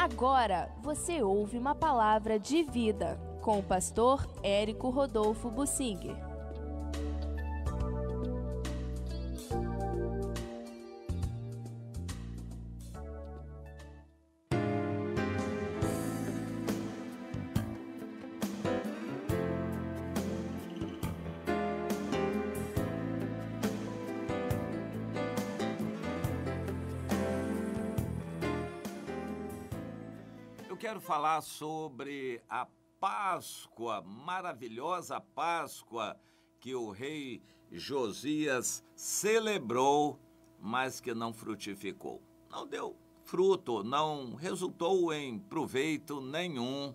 Agora você ouve uma palavra de vida com o pastor Érico Rodolfo Bussinger. Eu quero falar sobre a Páscoa, maravilhosa Páscoa que o rei Josias celebrou, mas que não frutificou. Não deu fruto, não resultou em proveito nenhum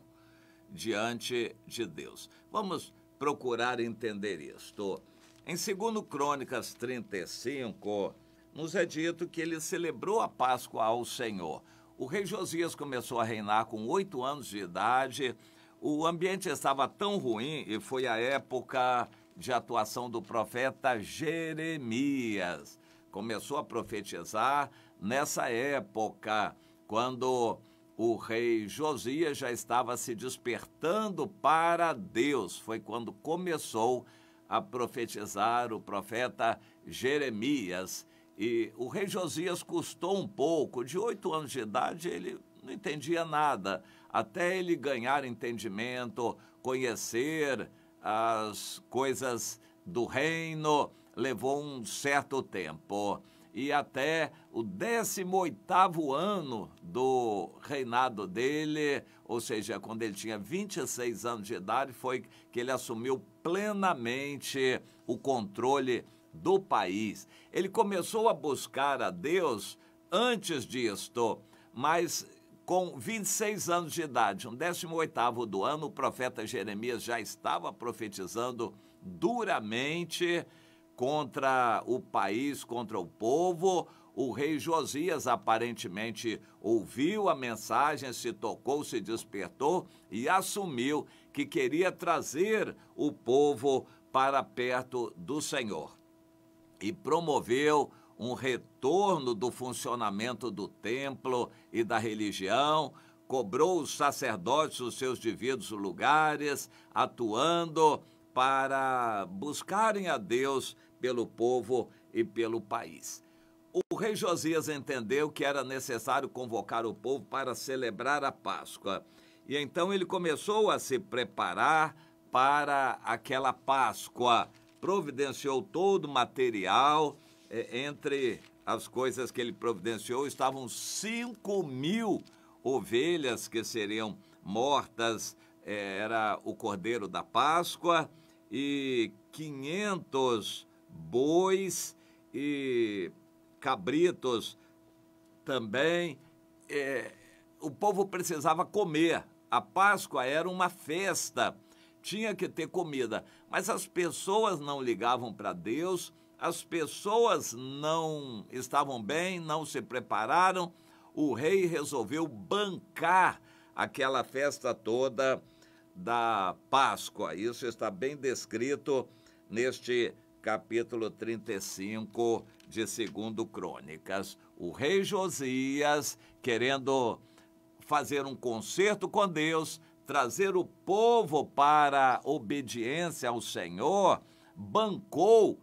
diante de Deus. Vamos procurar entender isto. Em 2 Crônicas 35, nos é dito que ele celebrou a Páscoa ao Senhor. O rei Josias começou a reinar com 8 anos de idade. O ambiente estava tão ruim, e foi a época de atuação do profeta Jeremias. Começou a profetizar nessa época, quando o rei Josias já estava se despertando para Deus. Foi quando começou a profetizar o profeta Jeremias. E o rei Josias custou um pouco. De 8 anos de idade, ele não entendia nada. Até ele ganhar entendimento, conhecer as coisas do reino, levou um certo tempo. E até o 18º ano do reinado dele, ou seja, quando ele tinha 26 anos de idade, foi que ele assumiu plenamente o controle do país. Ele começou a buscar a Deus antes disto, mas com 26 anos de idade, no 18º do ano, o profeta Jeremias já estava profetizando duramente contra o país, contra o povo. O rei Josias aparentemente ouviu a mensagem, se tocou, se despertou e assumiu que queria trazer o povo para perto do Senhor. E promoveu um retorno do funcionamento do templo e da religião, cobrou os sacerdotes os seus devidos lugares, atuando para buscarem a Deus pelo povo e pelo país. O rei Josias entendeu que era necessário convocar o povo para celebrar a Páscoa. E então ele começou a se preparar para aquela Páscoa. Providenciou todo o material. Entre as coisas que ele providenciou estavam 5.000 ovelhas que seriam mortas, era o cordeiro da Páscoa, e 500 bois e cabritos também. O povo precisava comer. A Páscoa era uma festa, tinha que ter comida, mas as pessoas não ligavam para Deus, as pessoas não estavam bem, não se prepararam. O rei resolveu bancar aquela festa toda da Páscoa. Isso está bem descrito neste capítulo 35 de 2 Crônicas. O rei Josias, querendo fazer um concerto com Deus, trazer o povo para a obediência ao Senhor, bancou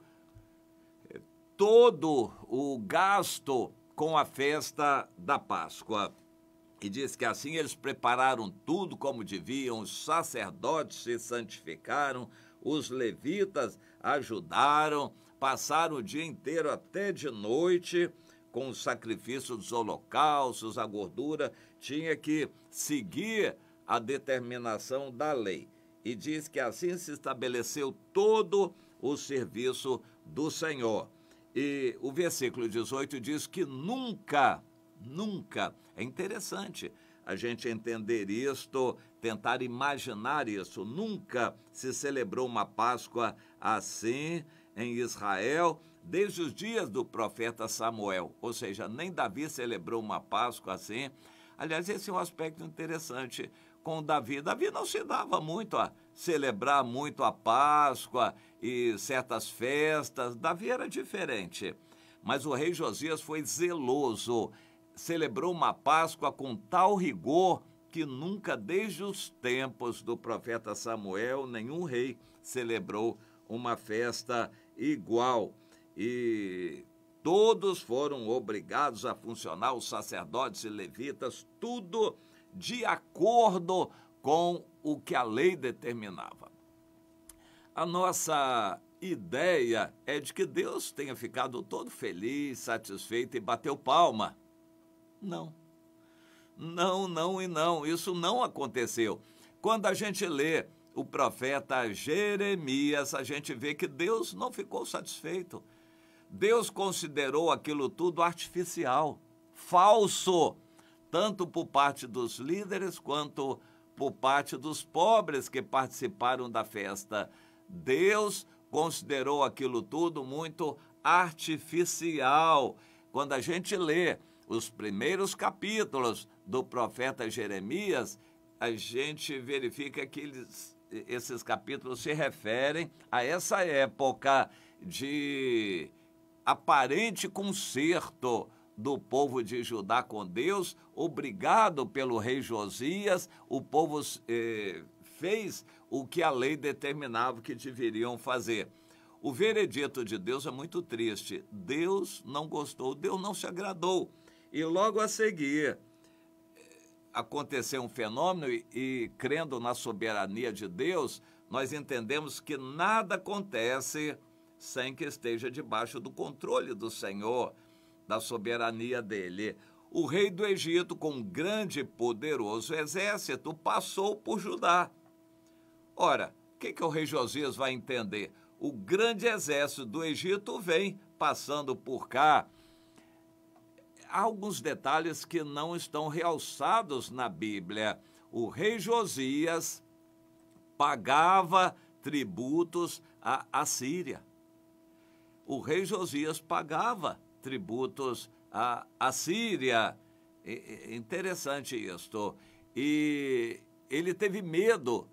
todo o gasto com a festa da Páscoa. E diz que assim eles prepararam tudo como deviam, os sacerdotes se santificaram, os levitas ajudaram, passaram o dia inteiro até de noite com o sacrifício dos holocaustos, a gordura, tinha que seguir a determinação da lei. E diz que assim se estabeleceu todo o serviço do Senhor. E o versículo 18 diz que nunca, é interessante a gente entender isto, tentar imaginar isso, nunca se celebrou uma Páscoa assim em Israel, desde os dias do profeta Samuel, ou seja, nem Davi celebrou uma Páscoa assim. Aliás, esse é um aspecto interessante com Davi. Davi não se dava muito a celebrar muito a Páscoa e certas festas. Davi era diferente. Mas o rei Josias foi zeloso. celebrou uma Páscoa com tal rigor que nunca, desde os tempos do profeta Samuel, nenhum rei celebrou uma festa igual. E todos foram obrigados a funcionar, os sacerdotes e levitas, tudo de acordo com o que a lei determinava. A nossa ideia é de que Deus tenha ficado todo feliz, satisfeito e bateu palma. Não. Não, não e não. Isso não aconteceu. Quando a gente lê o profeta Jeremias, a gente vê que Deus não ficou satisfeito. Deus considerou aquilo tudo artificial, falso, tanto por parte dos líderes quanto por parte dos pobres que participaram da festa. Deus considerou aquilo tudo muito artificial. Quando a gente lê os primeiros capítulos do profeta Jeremias, a gente verifica que esses capítulos se referem a essa época de aparente conserto do povo de Judá com Deus. Obrigado pelo rei Josias, o povo fez o que a lei determinava que deveriam fazer. O veredito de Deus é muito triste. Deus não gostou, Deus não se agradou. E logo a seguir aconteceu um fenômeno e crendo na soberania de Deus, nós entendemos que nada acontece sem que esteja debaixo do controle do Senhor, da soberania dele. O rei do Egito, com um grande e poderoso exército, passou por Judá. Ora, o que o rei Josias vai entender? O grande exército do Egito vem passando por cá. Há alguns detalhes que não estão realçados na Bíblia. O rei Josias pagava tributos à Síria. O rei Josias pagava tributos à Síria. Interessante isto. E ele teve medo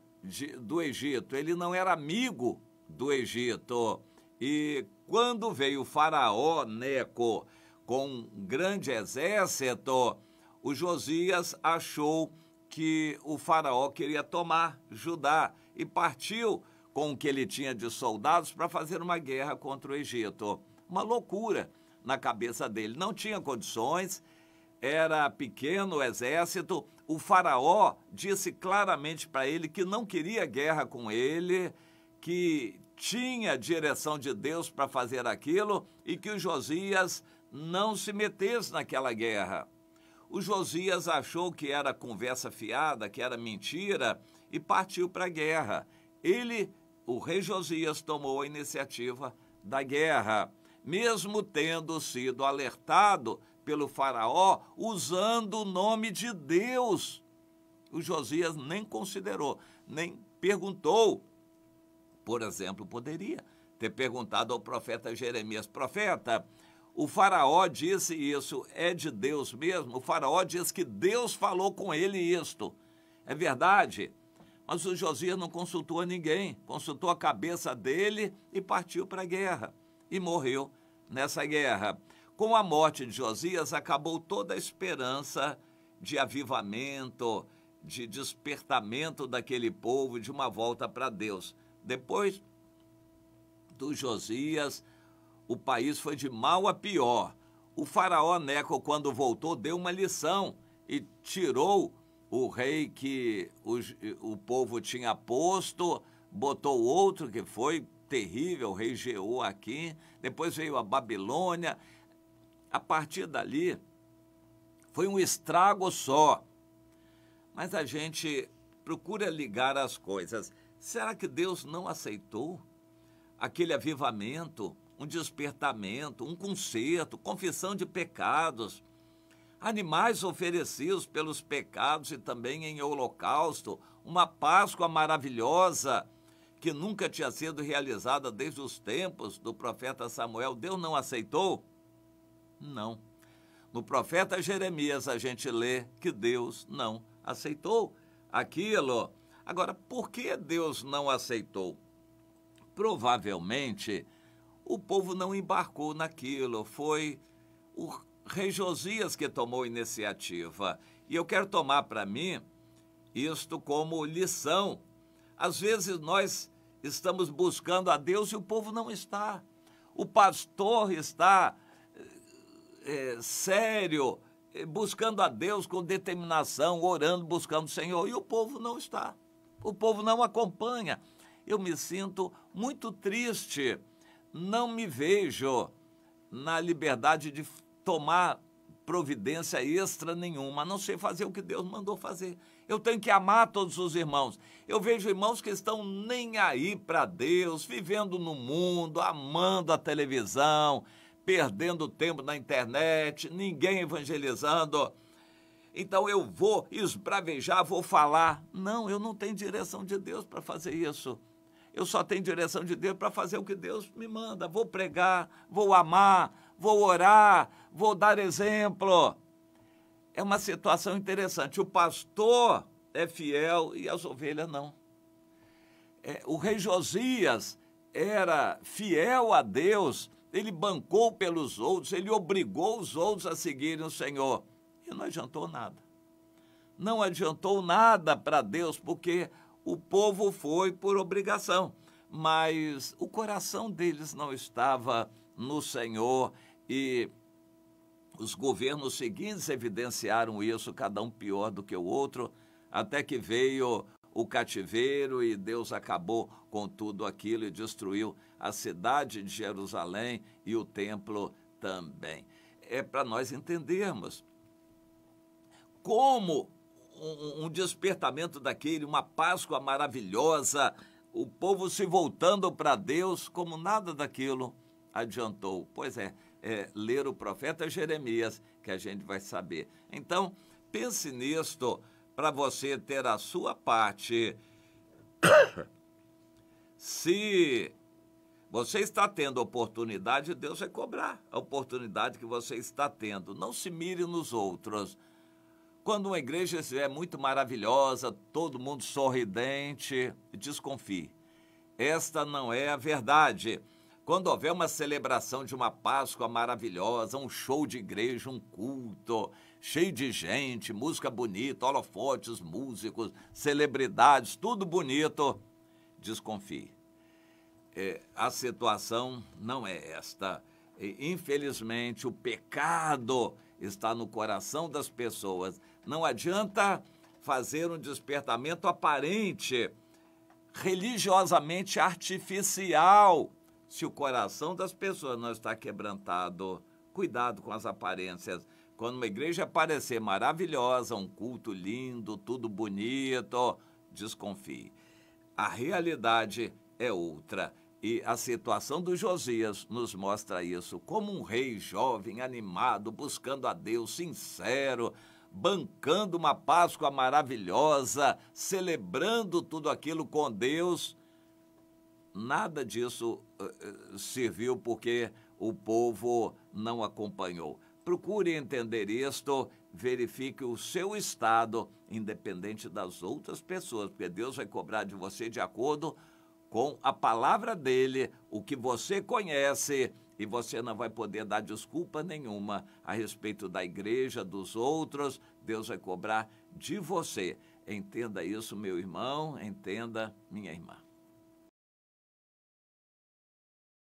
do Egito, ele não era amigo do Egito. E quando veio o faraó Neco com um grande exército, o Josias achou que o faraó queria tomar Judá e partiu com o que ele tinha de soldados para fazer uma guerra contra o Egito. Uma loucura na cabeça dele, não tinha condições, era pequeno o exército. O faraó disse claramente para ele que não queria guerra com ele, que tinha direção de Deus para fazer aquilo e que o Josias não se metesse naquela guerra. O Josias achou que era conversa fiada, que era mentira e partiu para a guerra. O rei Josias tomou a iniciativa da guerra, mesmo tendo sido alertado pelo faraó usando o nome de Deus. O Josias nem considerou, nem perguntou. Por exemplo, poderia ter perguntado ao profeta Jeremias: profeta, o faraó disse isso, é de Deus mesmo? O faraó diz que Deus falou com ele isto. É verdade? Mas o Josias não consultou a ninguém, consultou a cabeça dele e partiu para a guerra. E morreu nessa guerra. Com a morte de Josias, acabou toda a esperança de avivamento, de despertamento daquele povo, de uma volta para Deus. Depois do Josias, o país foi de mal a pior. O faraó Neco, quando voltou, deu uma lição e tirou o rei que o povo tinha posto, botou outro que foi terrível, o rei Jeoaquim. Depois veio a Babilônia. A partir dali, foi um estrago só. Mas a gente procura ligar as coisas. Será que Deus não aceitou aquele avivamento, um despertamento, um conserto, confissão de pecados, animais oferecidos pelos pecados e também em holocausto, uma Páscoa maravilhosa que nunca tinha sido realizada desde os tempos do profeta Samuel? Deus não aceitou? Não. No profeta Jeremias a gente lê que Deus não aceitou aquilo. Agora, por que Deus não aceitou? Provavelmente o povo não embarcou naquilo. Foi o rei Josias que tomou iniciativa. E eu quero tomar para mim isto como lição. Às vezes nós estamos buscando a Deus e o povo não está. O pastor está sério, buscando a Deus com determinação, orando, buscando o Senhor, e o povo não está. O povo não acompanha. Eu me sinto muito triste, não me vejo na liberdade de tomar providência extra nenhuma, a não ser fazer o que Deus mandou fazer. Eu tenho que amar todos os irmãos. Eu vejo irmãos que estão nem aí para Deus, vivendo no mundo, amando a televisão, perdendo tempo na internet, ninguém evangelizando. Então eu vou esbravejar, vou falar. Não, eu não tenho direção de Deus para fazer isso. Eu só tenho direção de Deus para fazer o que Deus me manda. Vou pregar, vou amar, vou orar, vou dar exemplo. É uma situação interessante. O pastor é fiel e as ovelhas não. O rei Josias era fiel a Deus, ele bancou pelos outros, ele obrigou os outros a seguirem o Senhor. E não adiantou nada. Não adiantou nada para Deus, porque o povo foi por obrigação. Mas o coração deles não estava no Senhor e os governos seguintes evidenciaram isso, cada um pior do que o outro, até que veio o cativeiro e Deus acabou com tudo aquilo e destruiu a cidade de Jerusalém e o templo também. É para nós entendermos como um despertamento daquele, uma Páscoa maravilhosa, o povo se voltando para Deus, como nada daquilo adiantou. Pois é, ler o profeta Jeremias que a gente vai saber. Então, pense nisto para você ter a sua parte. Se você está tendo oportunidade, Deus vai cobrar a oportunidade que você está tendo. Não se mire nos outros. Quando uma igreja estiver muito maravilhosa, todo mundo sorridente, desconfie. Esta não é a verdade. Quando houver uma celebração de uma Páscoa maravilhosa, um show de igreja, um culto, cheio de gente, música bonita, holofotes, músicos, celebridades, tudo bonito, desconfie. A situação não é esta. Infelizmente, o pecado está no coração das pessoas. Não adianta fazer um despertamento aparente, religiosamente artificial, se o coração das pessoas não está quebrantado. Cuidado com as aparências. Quando uma igreja parecer maravilhosa, um culto lindo, tudo bonito, desconfie. A realidade é outra. E a situação do Josias nos mostra isso, como um rei jovem, animado, buscando a Deus, sincero, bancando uma Páscoa maravilhosa, celebrando tudo aquilo com Deus. Nada disso serviu porque o povo não acompanhou. Procure entender isto, verifique o seu estado, independente das outras pessoas, porque Deus vai cobrar de você de acordo com a palavra dele, o que você conhece, e você não vai poder dar desculpa nenhuma a respeito da igreja, dos outros. Deus vai cobrar de você. Entenda isso, meu irmão, entenda, minha irmã.